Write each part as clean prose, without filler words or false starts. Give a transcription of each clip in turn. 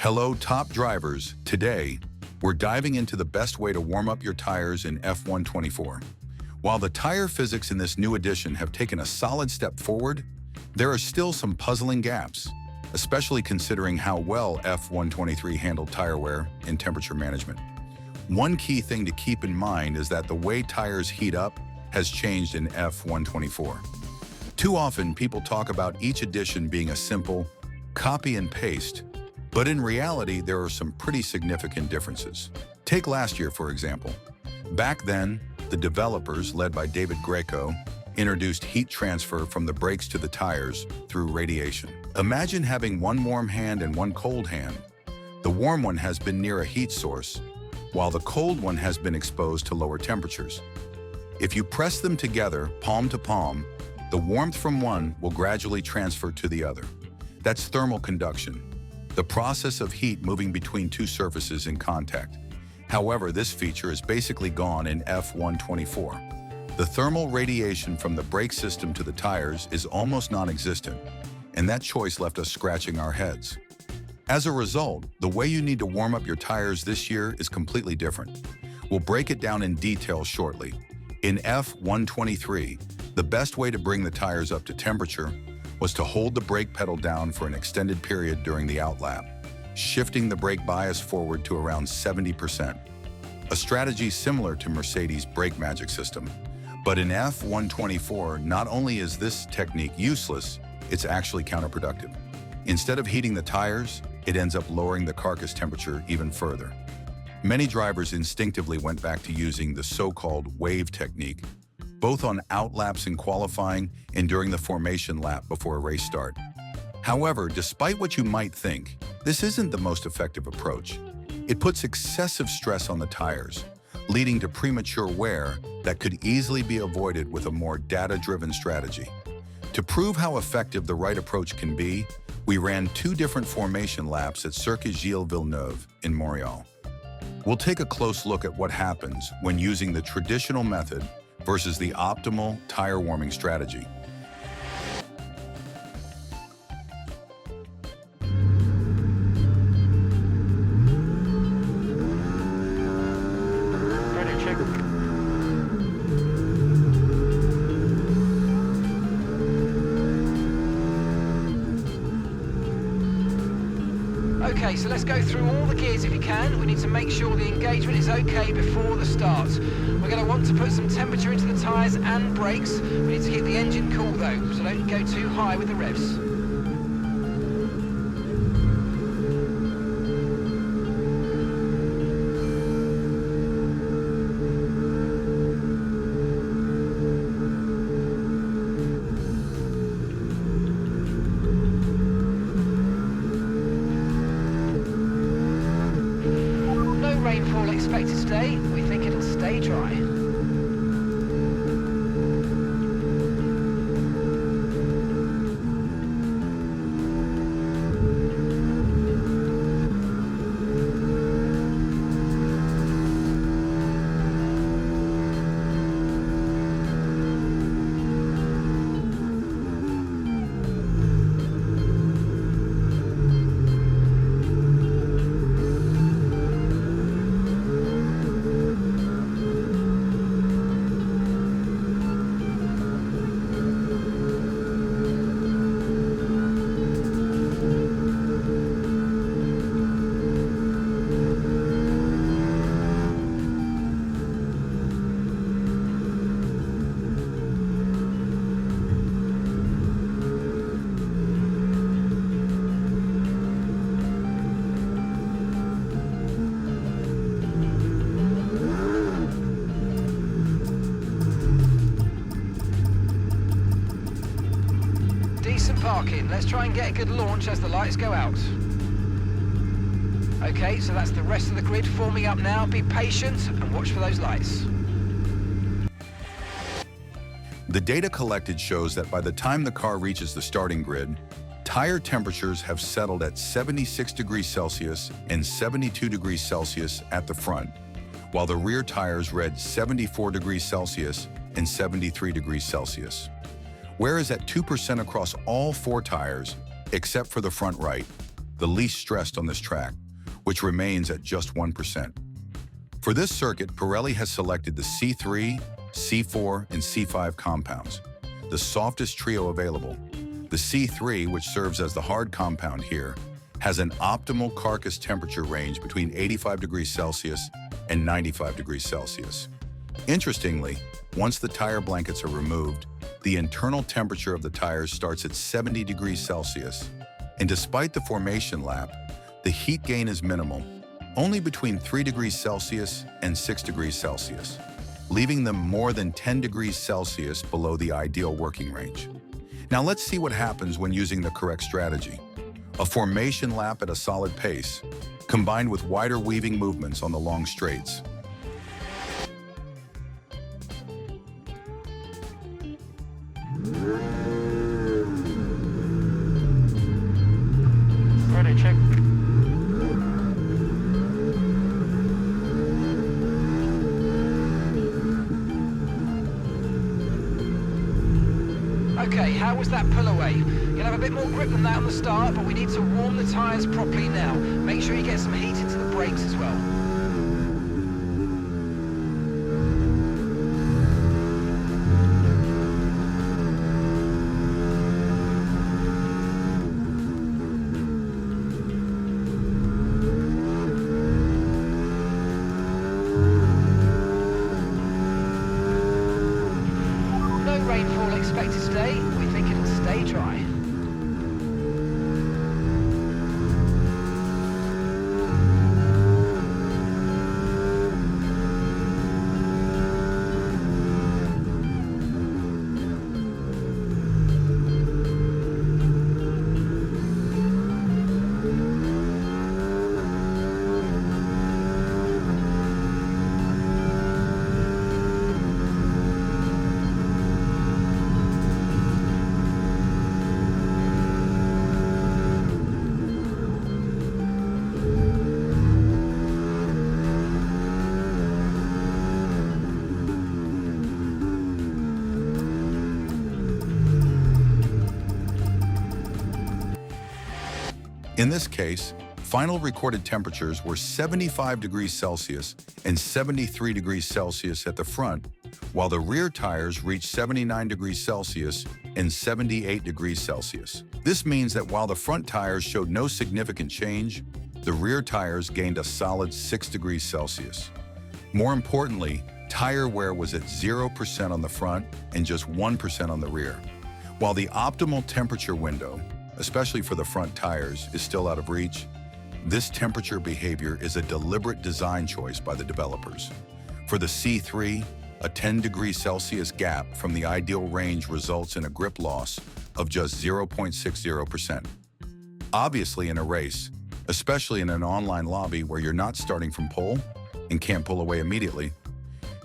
Hello, top drivers. Today, we're diving into the best way to warm up your tires in F124. While the tire physics in this new edition have taken a solid step forward, there are still some puzzling gaps, especially considering how well F123 handled tire wear and temperature management. One key thing to keep in mind is that the way tires heat up has changed in F124. Too often, people talk about each edition being a simple copy and paste, but in reality, there are some pretty significant differences. Take last year, for example. Back then, the developers, led by David Greco, introduced heat transfer from the brakes to the tires through radiation. Imagine having one warm hand and one cold hand. The warm one has been near a heat source, while the cold one has been exposed to lower temperatures. If you press them together, palm to palm, the warmth from one will gradually transfer to the other. That's thermal conduction, the process of heat moving between two surfaces in contact. However, this feature is basically gone in F124. The thermal radiation from the brake system to the tires is almost non-existent, and that choice left us scratching our heads. As a result, the way you need to warm up your tires this year is completely different. We'll break it down in detail shortly. In F123, the best way to bring the tires up to temperature was to hold the brake pedal down for an extended period during the outlap, shifting the brake bias forward to around 70%. A strategy similar to Mercedes' brake magic system. But in F124, not only is this technique useless, it's actually counterproductive. Instead of heating the tires, it ends up lowering the carcass temperature even further. Many drivers instinctively went back to using the so-called wave technique, both on outlaps in qualifying and during the formation lap before a race start. However, despite what you might think, this isn't the most effective approach. It puts excessive stress on the tires, leading to premature wear that could easily be avoided with a more data-driven strategy. To prove how effective the right approach can be, we ran 2 different formation laps at Circuit Gilles Villeneuve in Montreal. We'll take a close look at what happens when using the traditional method versus the optimal tire warming strategy. Okay, so let's go through all the gears if you can. We need to make sure the engagement is okay before the start. We're going to want to put some temperature into the tyres and brakes. We need to keep the engine cool though, so don't go too high with the revs. Rainfall expected today. We think it'll stay dry. Parking. Let's try and get a good launch as the lights go out. Okay, so that's the rest of the grid forming up now. Be patient and watch for those lights. The data collected shows that by the time the car reaches the starting grid, tire temperatures have settled at 76 degrees Celsius and 72 degrees Celsius at the front, while the rear tires read 74 degrees Celsius and 73 degrees Celsius. Whereas at 2% across all 4 tires, except for the front right, the least stressed on this track, which remains at just 1%. For this circuit, Pirelli has selected the C3, C4, and C5 compounds, the softest trio available. The C3, which serves as the hard compound here, has an optimal carcass temperature range between 85 degrees Celsius and 95 degrees Celsius. Interestingly, once the tire blankets are removed, the internal temperature of the tires starts at 70 degrees Celsius, and despite the formation lap, the heat gain is minimal, only between 3 degrees Celsius and 6 degrees Celsius, leaving them more than 10 degrees Celsius below the ideal working range. Now let's see what happens when using the correct strategy. A formation lap at a solid pace, combined with wider weaving movements on the long straights. Ready, check. Okay, how was that pull away? You'll have a bit more grip than that on the start, but we need to warm the tyres properly now. Make sure you get some heat into the brakes as well. No rainfall expected today. We think it'll stay dry. In this case, final recorded temperatures were 75 degrees Celsius and 73 degrees Celsius at the front, while the rear tires reached 79 degrees Celsius and 78 degrees Celsius. This means that while the front tires showed no significant change, the rear tires gained a solid 6 degrees Celsius. More importantly, tire wear was at 0% on the front and just 1% on the rear. While the optimal temperature window, especially for the front tires, is still out of reach, this temperature behavior is a deliberate design choice by the developers. For the C3, a 10 degrees Celsius gap from the ideal range results in a grip loss of just 0.60%. Obviously, in a race, especially in an online lobby where you're not starting from pole and can't pull away immediately,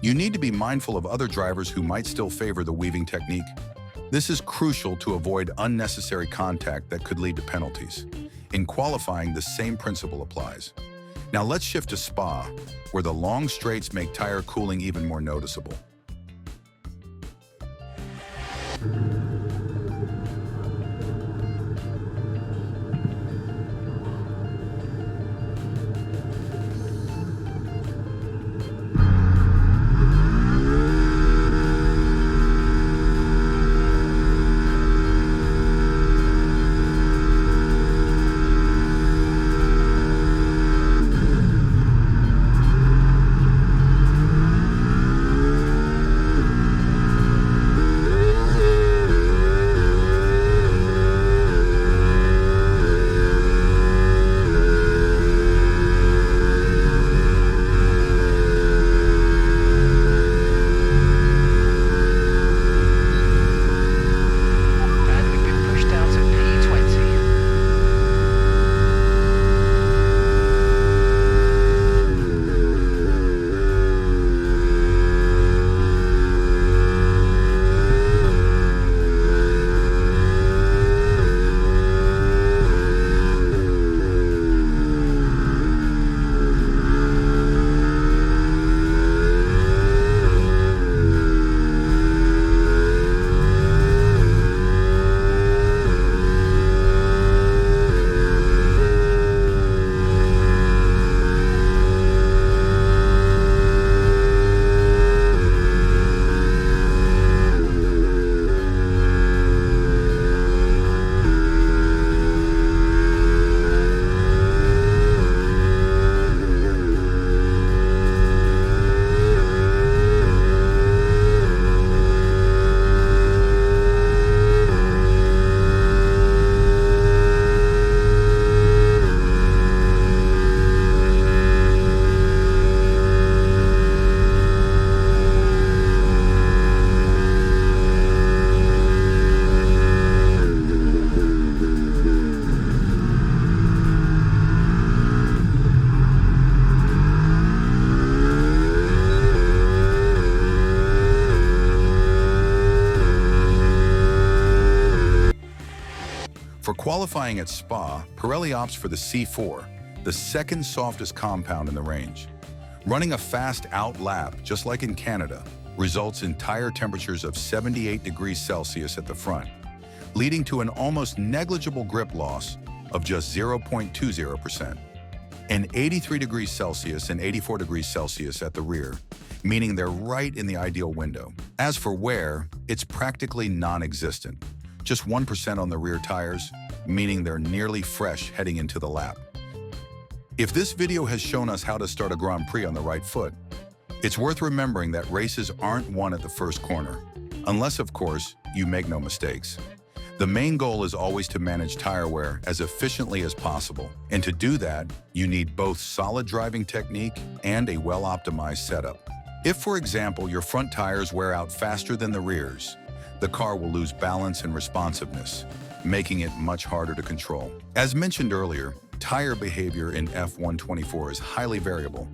you need to be mindful of other drivers who might still favor the weaving technique. This is crucial to avoid unnecessary contact that could lead to penalties. In qualifying, the same principle applies. Now let's shift to Spa, where the long straights make tire cooling even more noticeable. Qualifying at Spa, Pirelli opts for the C4, the second softest compound in the range. Running a fast out lap, just like in Canada, results in tire temperatures of 78 degrees Celsius at the front, leading to an almost negligible grip loss of just 0.20%, and 83 degrees Celsius and 84 degrees Celsius at the rear, meaning they're right in the ideal window. As for wear, it's practically non-existent, just 1% on the rear tires, meaning they're nearly fresh heading into the lap. If this video has shown us how to start a Grand Prix on the right foot, it's worth remembering that races aren't won at the first corner, unless, of course, you make no mistakes. The main goal is always to manage tire wear as efficiently as possible, and to do that, you need both solid driving technique and a well-optimized setup. If, for example, your front tires wear out faster than the rears, the car will lose balance and responsiveness, making it much harder to control. As mentioned earlier, tire behavior in F124 is highly variable,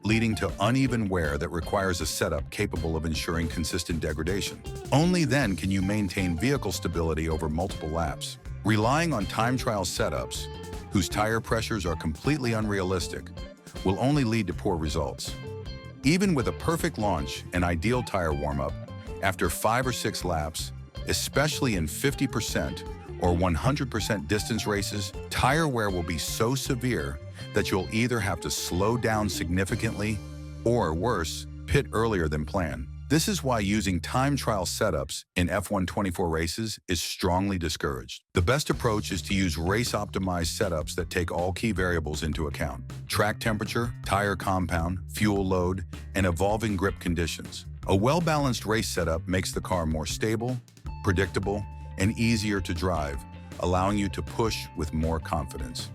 leading to uneven wear that requires a setup capable of ensuring consistent degradation. Only then can you maintain vehicle stability over multiple laps. Relying on time trial setups, whose tire pressures are completely unrealistic, will only lead to poor results. Even with a perfect launch and ideal tire warm-up, after 5 or 6 laps, especially in 50% or 100% distance races, tire wear will be so severe that you'll either have to slow down significantly or, worse, pit earlier than planned. This is why using time trial setups in F124 races is strongly discouraged. The best approach is to use race-optimized setups that take all key variables into account: track temperature, tire compound, fuel load, and evolving grip conditions. A well-balanced race setup makes the car more stable, predictable, and easier to drive, allowing you to push with more confidence.